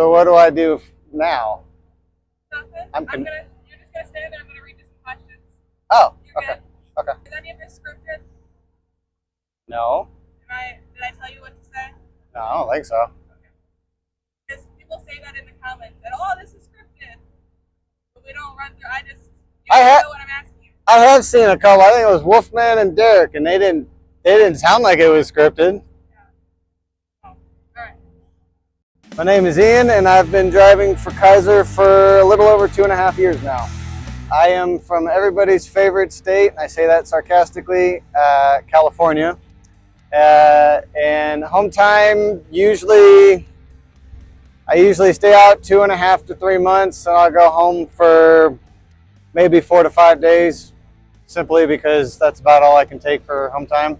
So what do I do now? Nothing. You're just gonna stand there. I'm gonna read you some questions. Oh, You're okay. good. Okay. Is any of this scripted? No. Did I tell you what to say? No, I don't think so. Okay. Because people say that in the comments that this is scripted, but we don't run through. You know what I'm asking you. I have seen a couple. I think it was Wolfman and Derek, and they didn't sound like it was scripted. My name is Ian, and I've been driving for Kaiser for a little over 2.5 years now. I am from everybody's favorite state, and I say that sarcastically, California. And home time, I usually stay out 2.5 to 3 months, and I'll go home for maybe 4 to 5 days, simply because that's about all I can take for home time.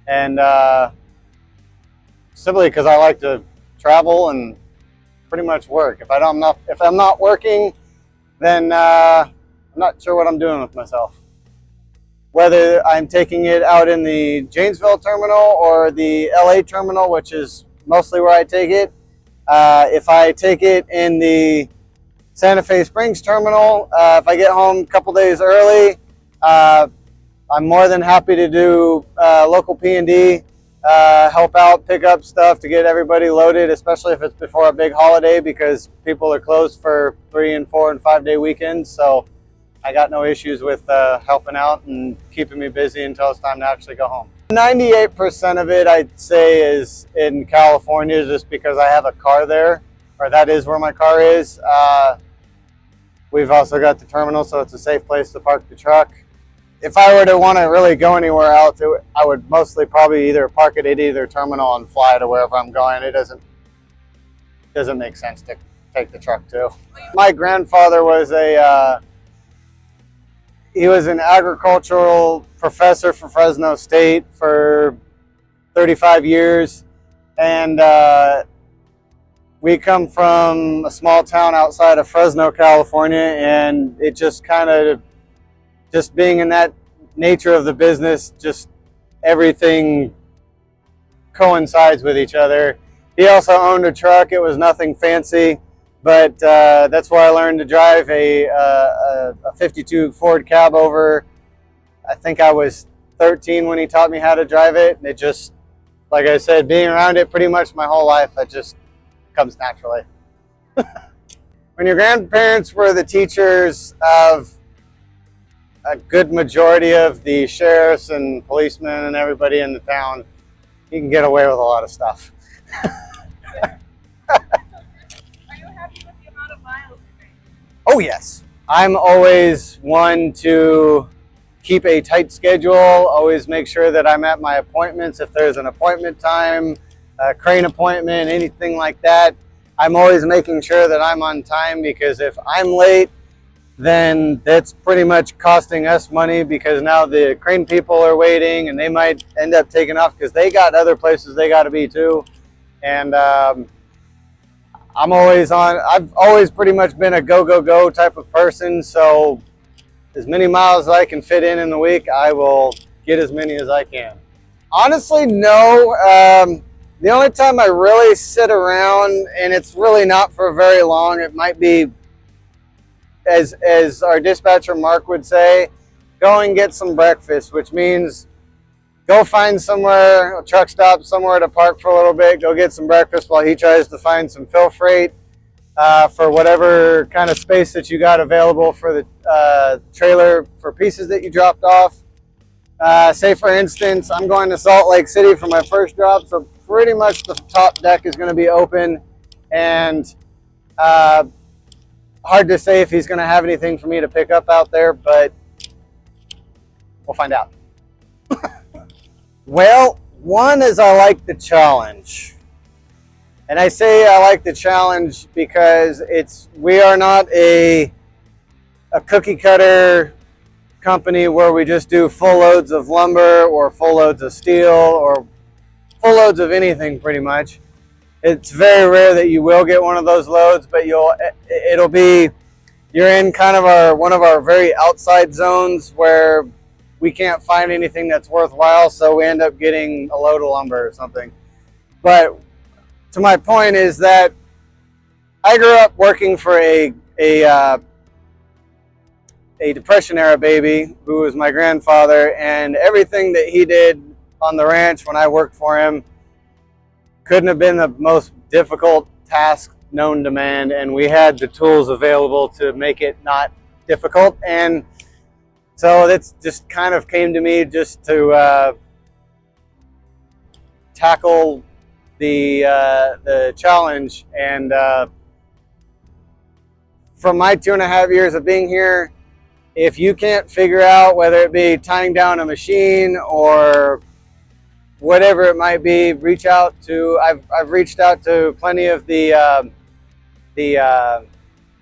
And simply because I like to travel and pretty much work. If I'm not working, then I'm not sure what I'm doing with myself. Whether I'm taking it out in the Janesville terminal or the LA terminal, which is mostly where I take it. If I take it in the Santa Fe Springs terminal, if I get home a couple days early, I'm more than happy to do local P&D, help out, pick up stuff to get everybody loaded, especially if it's before a big holiday, because people are closed for 3 and 4 and 5 day weekends. So I got no issues with helping out and keeping me busy until it's time to actually go home. 98% of it, I'd say, is in California, just because I have a car there, or that is where my car is. We've also got the terminal, so it's a safe place to park the truck. If I were to want to really go anywhere else, I would mostly probably either park it at either terminal and fly to wherever I'm going. It doesn't make sense to take the truck to. My grandfather was he was an agricultural professor for Fresno State for 35 years, and we come from a small town outside of Fresno, California, and it just kind of, just being in that nature of the business, just everything coincides with each other. He also owned a truck. It was nothing fancy, but that's where I learned to drive a 52 Ford cab over. I think I was 13 when he taught me how to drive it. It just, like I said, being around it pretty much my whole life, it just comes naturally. When your grandparents were the teachers of a good majority of the sheriffs and policemen and everybody in the town, you can get away with a lot of stuff. Are you happy with the amount of miles you make? Oh yes. I'm always one to keep a tight schedule, always make sure that I'm at my appointments. If there's an appointment time, a crane appointment, anything like that, I'm always making sure that I'm on time, because if I'm late, then that's pretty much costing us money, because now the crane people are waiting and they might end up taking off because they got other places they got to be too. And I'm always on. I've always pretty much been a go type of person, so as many miles as I can fit in the week, I will get as many as I can. Honestly, no. The only time I really sit around, and it's really not for very long, it might be, as our dispatcher Mark would say, go and get some breakfast, which means go find somewhere, a truck stop somewhere to park for a little bit, go get some breakfast while he tries to find some fill freight for whatever kind of space that you got available for the trailer for pieces that you dropped off. Say for instance, I'm going to Salt Lake City for my first drop, so pretty much the top deck is going to be open, and hard to say if he's going to have anything for me to pick up out there, but we'll find out. Well, one is I like the challenge. And I say I like the challenge because we are not a cookie cutter company where we just do full loads of lumber or full loads of steel or full loads of anything pretty much. It's very rare that you will get one of those loads, but it'll be, you're in kind of one of our very outside zones where we can't find anything that's worthwhile, so we end up getting a load of lumber or something. But to my point is that I grew up working for a Depression era baby who was my grandfather, and everything that he did on the ranch when I worked for him couldn't have been the most difficult task known to man, and we had the tools available to make it not difficult. And so that's just kind of came to me just to tackle the challenge. And from my 2.5 years of being here, if you can't figure out whether it be tying down a machine or whatever it might be, reach out to. I've reached out to plenty of the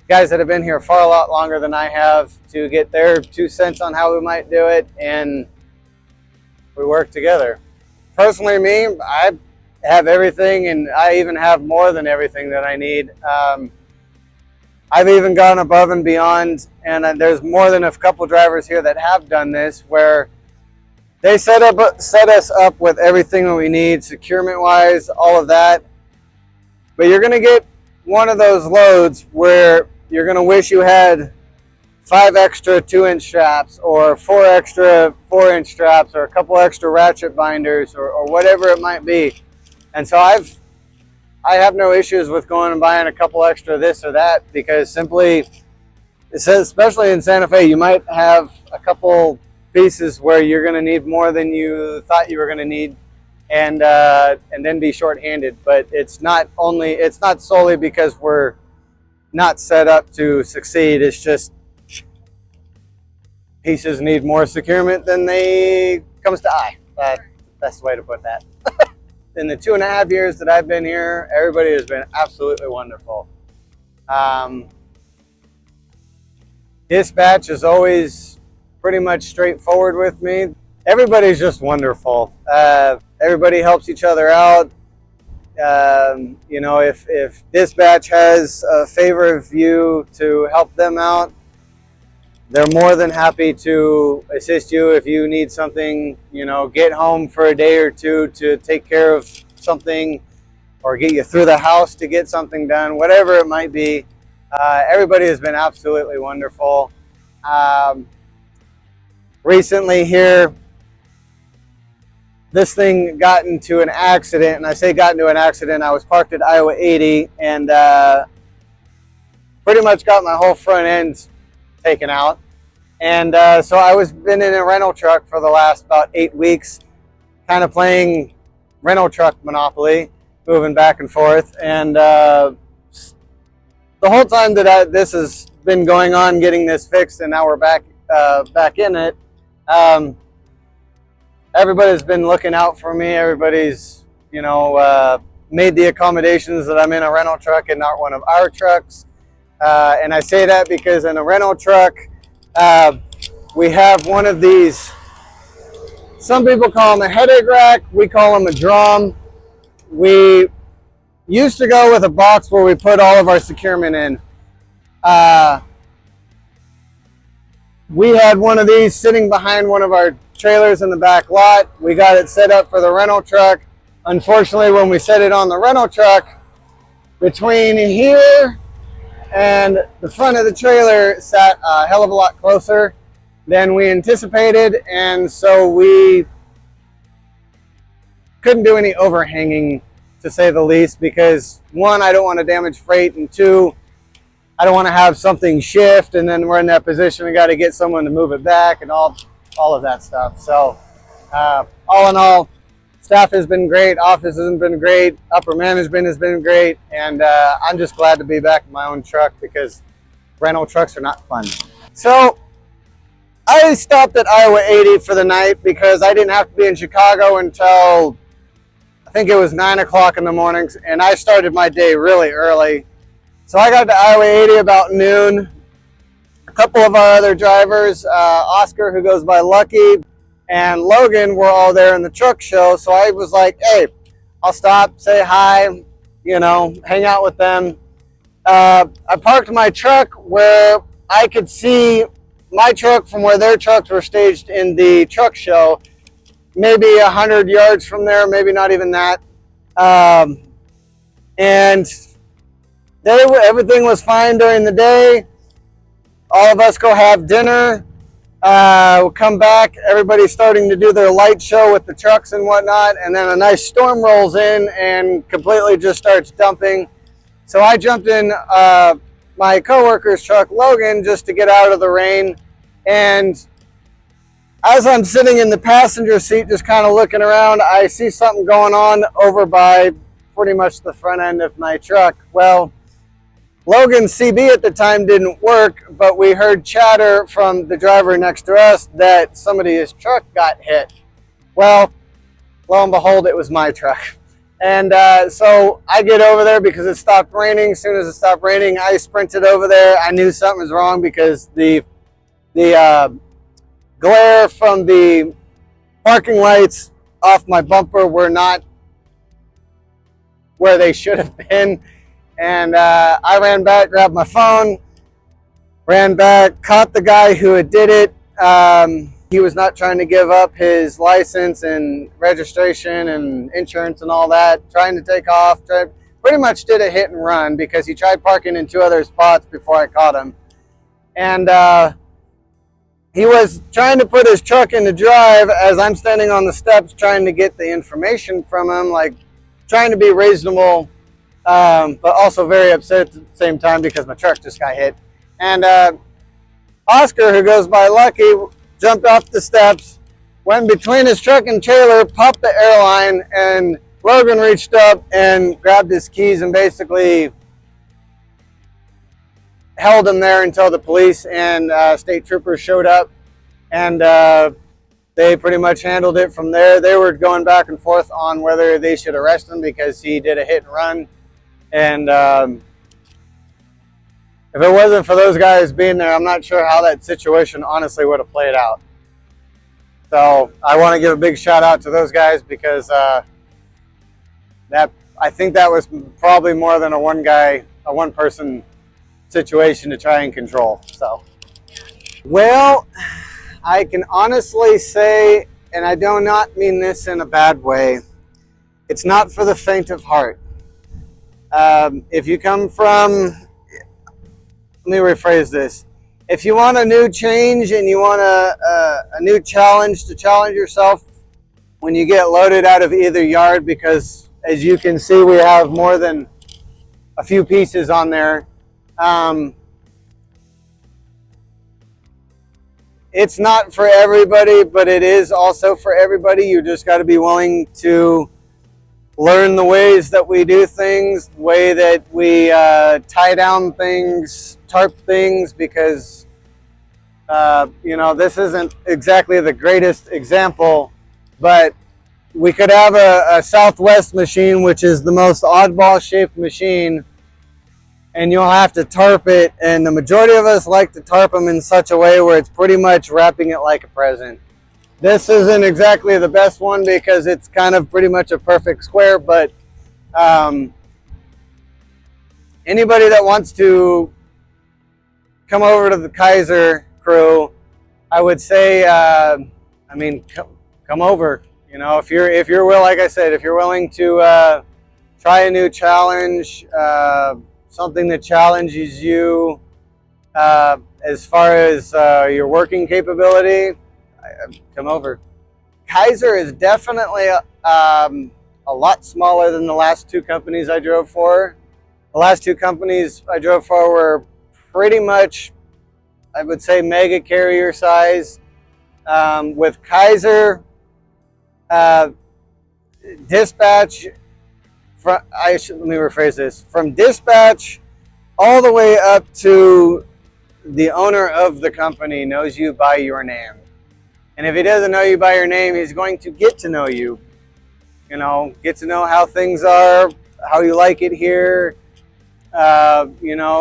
guys that have been here far a lot longer than I have to get their 2 cents on how we might do it, and we work together. Personally, me, I have everything, and I even have more than everything that I need. I've even gone above and beyond, and there's more than a couple drivers here that have done this, where they set us up with everything that we need, securement-wise, all of that. But you're going to get one of those loads where you're going to wish you had 5 extra 2-inch straps, or 4 extra 4-inch straps, or a couple extra ratchet binders, or whatever it might be. And so I have no issues with going and buying a couple extra this or that, because simply, it says, especially in Santa Fe, you might have a couple pieces where you're going to need more than you thought you were going to need, and then be short-handed. But it's not solely because we're not set up to succeed. It's just pieces need more securement than they comes to eye. That's the best way to put that. In the 2.5 years that I've been here, everybody has been absolutely wonderful. Dispatch is always pretty much straightforward with me. Everybody's just wonderful. Everybody helps each other out. You know, if dispatch has a favor of you to help them out, they're more than happy to assist you. If you need something, you know, get home for a day or two to take care of something, or get you through the house to get something done, whatever it might be. Everybody has been absolutely wonderful. Recently here, this thing got into an accident, and I say got into an accident, I was parked at Iowa 80 and pretty much got my whole front end taken out. And so I was been in a rental truck for the last about 8 weeks, kind of playing rental truck Monopoly, moving back and forth. And the whole time that this has been going on, getting this fixed, and now we're back in it, everybody's been looking out for me. Everybody's, you know, made the accommodations that I'm in a rental truck and not one of our trucks. And I say that because in a rental truck, we have one of these, some people call them a headache rack, we call them a drum. We used to go with a box where we put all of our securement in. We had one of these sitting behind one of our trailers in the back lot. We got it set up for the rental truck. Unfortunately, when we set it on the rental truck, between here and the front of the trailer sat a hell of a lot closer than we anticipated, and so we couldn't do any overhanging, to say the least, because 1, I don't want to damage freight, and 2, I don't want to have something shift and then we're in that position and got to get someone to move it back and all of that stuff. So all in all, staff has been great, office has been great, upper management has been great, and I'm just glad to be back in my own truck, because rental trucks are not fun. So I stopped at Iowa 80 for the night because I didn't have to be in Chicago until I think it was 9 o'clock in the morning, and I started my day really early. So I got to Iowa 80 about noon. A couple of our other drivers, Oscar, who goes by Lucky, and Logan were all there in the truck show. So I was like, hey, I'll stop, say hi, you know, hang out with them. I parked my truck where I could see my truck from where their trucks were staged in the truck show, maybe 100 yards from there, maybe not even that. And Everything was fine during the day. All of us go have dinner. We'll come back. Everybody's starting to do their light show with the trucks and whatnot, and then a nice storm rolls in and completely just starts dumping. So I jumped in my coworker's truck, Logan, just to get out of the rain. And as I'm sitting in the passenger seat, just kind of looking around, I see something going on over by pretty much the front end of my truck. Well, Logan's CB at the time didn't work, but we heard chatter from the driver next to us that somebody's truck got hit. Well, lo and behold, it was my truck. And so I get over there because it stopped raining. As soon as it stopped raining, I sprinted over there. I knew something was wrong because the glare from the parking lights off my bumper were not where they should have been. And I ran back, grabbed my phone, ran back, caught the guy who had did it. He was not trying to give up his license and registration and insurance and all that, trying to take off. Pretty much did a hit and run because he tried parking in 2 other spots before I caught him. And he was trying to put his truck into drive as I'm standing on the steps trying to get the information from him, like trying to be reasonable, but also very upset at the same time because my truck just got hit. And Oscar, who goes by Lucky, jumped off the steps, went between his truck and trailer, popped the airline, and Logan reached up and grabbed his keys and basically held him there until the police and state troopers showed up. And they pretty much handled it from there. They were going back and forth on whether they should arrest him because he did a hit and run. And if it wasn't for those guys being there, I'm not sure how that situation honestly would have played out. So I want to give a big shout out to those guys because I think that was probably more than a one person situation to try and control. So, well, I can honestly say, and I do not mean this in a bad way, it's not for the faint of heart. If you come from, let me rephrase this. If you want a new change and you want a new challenge to challenge yourself when you get loaded out of either yard, because as you can see, we have more than a few pieces on there. It's not for everybody, but it is also for everybody. You just got to be willing to learn the ways that we do things, the way that we tie down things, tarp things, because this isn't exactly the greatest example, but we could have a Southwest machine, which is the most oddball shaped machine, and you'll have to tarp it, and the majority of us like to tarp them in such a way where it's pretty much wrapping it like a present. This isn't exactly the best one because it's kind of pretty much a perfect square, but anybody that wants to come over to the Kaiser crew, I would say, come over. You know, if you're like I said, if you're willing to try a new challenge, something that challenges you as far as your working capability, come over. Kaiser is definitely a lot smaller than the last two companies I drove for. The last two companies I drove for were pretty much, I would say, mega carrier size. With Kaiser, dispatch, let me rephrase this. From dispatch all the way up to the owner of the company knows you by your name. And if he doesn't know you by your name, he's going to get to know you. You know, get to know how things are, how you like it here, and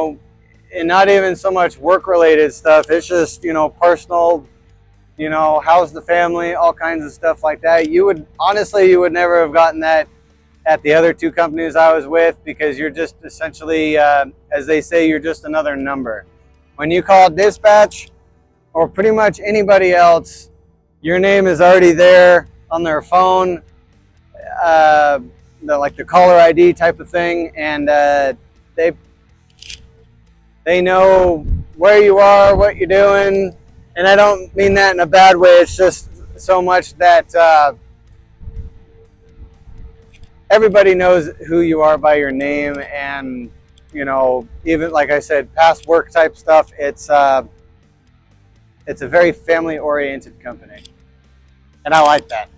not even so much work-related stuff. It's just, personal, how's the family, all kinds of stuff like that. You would never have gotten that at the other two companies I was with because you're just essentially, as they say, you're just another number. When you call dispatch or pretty much anybody else, your name is already there on their phone, like the caller ID type of thing, and they They know where you are, what you're doing, and I don't mean that in a bad way. It's just so much that everybody knows who you are by your name, and even like I said, past work type stuff. It's a very family oriented company, and I like that.